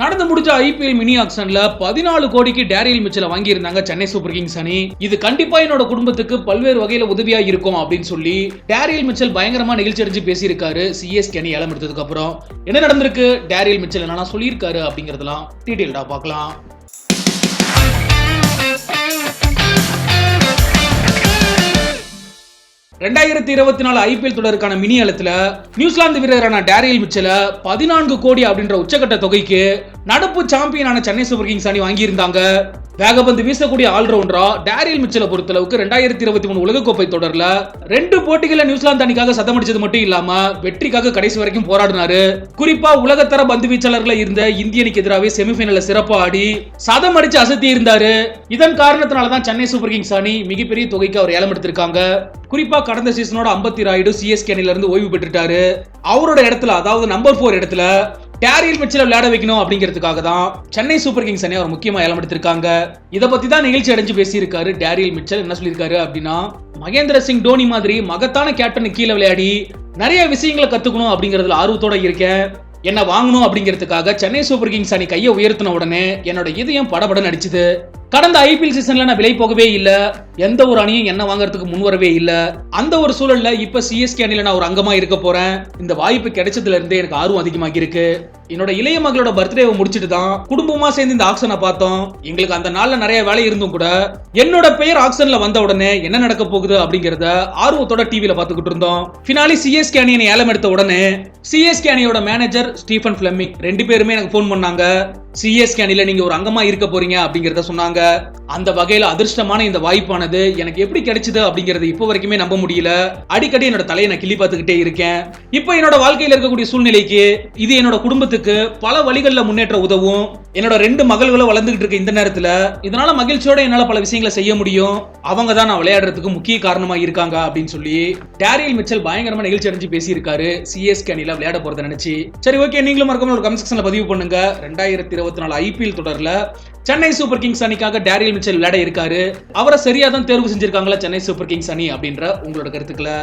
நடந்து முடிஞ்ச IPL mini ஆக்ஷன்ல 14 கோடிக்கு டேரியல் மிச்சலை வாங்கி இருந்தாங்க சென்னை சூப்பர் கிங்ஸ் அணி. இது கண்டிப்பா என்னோட குடும்பத்துக்கு பல்வேறு வகையில உதவியா இருக்கும் அப்படின்னு சொல்லி டேரியல் மிச்சல் பயங்கரமா நிகழ்ச்சி அடைஞ்சு பேசியிருக்காரு. சிஎஸ்கே அணி ஏலம் எடுத்ததுக்கு அப்புறம் என்ன நடந்திருக்கு, டேரியல் மிச்சல் என்ன சொல்லியிருக்காரு அப்படிங்கறதெல்லாம் டீடைல்டா பார்க்கலாம். 2024 ஐபிஎல் தொடருக்கான மினி ஏலத்துல நியூசிலாந்து வீரரான டேரியல் மிச்சல 14 கோடி அப்படின்ற உச்சகட்ட தொகைக்கு நடப்பு சாம்பியனான சென்னை சூப்பர் கிங்ஸ் அணி வாங்கியிருந்தாங்க. வேகப்பந்து வீசக்கூடிய ஆல்ரவுண்டரா டேரியல் மிச்சலை பொறுத்தளவுக்கு 2023 உலகக்கோப்பை தொடர்ல 2 போட்டிகளை நியூசிலாந்து அணிக்காக சதமடிச்சது மட்டும் இல்லாம வெற்றிக்காக கடைசி வரைக்கும் போராடினாரு. குறிப்பா உலகத்தர பந்து வீச்சாளர்கள் இருந்த இந்திய அணிக்கு எதிராகவே செமிஃபைனல்ல சிறப்பா ஆடி சதம் அடிச்சு அசத்தி இருந்தாரு. இதன் காரணத்தினாலதான் சென்னை சூப்பர் கிங்ஸ் அணி மிகப்பெரிய தொகைக்கு அவர் ஏலம் எடுத்திருக்காங்க. குறிப்பா கடந்த சீசனோட அம்பத்தி ராயுடு சிஎஸ்கே அணில இருந்து ஓய்வு பெற்றுட்டாரு. அவரோட இடத்துல, அதாவது நம்பர் 4 இடத்துல டேரியல் மிச்சலை விளையாட வைக்கணும் அப்படிங்கிறதுக்காக தான் சென்னை சூப்பர் கிங்ஸ் அணி அவர் முக்கியமா ஏலம் எடுத்திருக்காங்க. இத பத்தி தான் நிகழ்ச்சி அடைஞ்சு பேசியிருக்காரு டேரியல் மிச்சல். என்ன சொல்லியிருக்காரு அப்படின்னா, மகேந்திர சிங் டோனி மாதிரி மகத்தான கேப்டன் கீழே விளையாடி நிறைய விஷயங்களை கத்துக்கணும் அப்படிங்கறதுல ஆர்வத்தோட இருக்கேன். என்ன வாங்கணும் அப்படிங்கிறதுக்காக சென்னை சூப்பர் கிங்ஸ் அணி கையை உயர்த்தின உடனே என்னோட இதயம் படபடன்னு அடிச்சுது. கடந்த ஐபிஎல் சீசன்ல நான் விலை போகவே இல்ல, எந்த ஒரு அணியும் என்ன வாங்குறதுக்கு முன்வரவே இல்ல. அந்த ஒரு சூழல்ல இப்ப சிஎஸ்கே அணில நான் ஒரு அங்கமா இருக்க போறேன். இந்த வாய்ப்பு கிடைச்சதுல இருந்தே எனக்கு ஆர்வம் அதிகமாகி இருக்கு. என்னோட இளைய மகளோட பர்த்டேவை முடிச்சிட்டு தான் குடும்பமா சேர்ந்து இந்த ஆக்ஷனை பார்த்தோம். எங்களுக்கு அந்த நாள்ல நிறைய வேலை இருந்தும் கூட என்னோட பெயர் ஆக்ஷன்ல வந்த உடனே என்ன நடக்க போகுது அப்படிங்கறத ஆர்வத்தோட டிவில பாத்துக்கிட்டு இருந்தோம். பினாலி சிஎஸ்கே அணியை ஏலம் எடுத்த உடனே சிஎஸ்கே அணியோட மேனேஜர் ஸ்டீஃபன் பிளெமிங் 2 பேருமே எனக்கு போன் பண்ணாங்க. சிஎஸ்கே அணில நீங்க ஒரு அங்கமா இருக்க போறீங்க அப்படிங்கறத சொன்னாங்க. அந்த வகையில அதிர்ஷ்டமான இந்த வாய்ப்பானது எனக்கு எப்படி கிடைச்சது அப்படிங்கறது இப்ப வரைக்குமே நம்ப முடியல. அடிக்கடி என்னோட தலையை நான் கிள்ளி பார்த்துக்கிட்டே இருக்கேன். இப்ப என்னோட வாழ்க்கையில இருக்கக்கூடிய சூழ்நிலைக்கு இது என்னோட குடும்பத்துக்கு பல வழிகளில் முன்னேற்ற உதவும். என்னோட 2 மகள்களும் வளர்ந்துகிட்டு இருக்க இந்த நேரத்துல இதனால மகிழ்ச்சியோட என்னால பல விஷயங்களை செய்ய முடியும். அவங்க தான் நான் விளையாடுறதுக்கு முக்கிய காரணமா இருக்காங்க அப்படின்னு சொல்லி டேரியல் மிச்சல் பயங்கரமா நிகழ்ச்சி அடைஞ்சு பேசியிருக்காரு. சிஎஸ்கே அணில விளையாட போறதை நினைச்சு. சரி, ஓகே, நீங்களும் மறக்காம ஒரு கமெண்ட் செக்ஷன்ல பதிவு பண்ணுங்க. 2024 ஐபிஎல் தொடர்ல சென்னை சூப்பர் கிங்ஸ் அணிக்காக டேரியல் மிச்சல் விளையாட இருக்காரு. அவரை சரியா தான் தேர்வு செஞ்சிருக்காங்களா சென்னை சூப்பர் கிங்ஸ் அணி அப்படின்ற உங்களோட கருத்துக்களை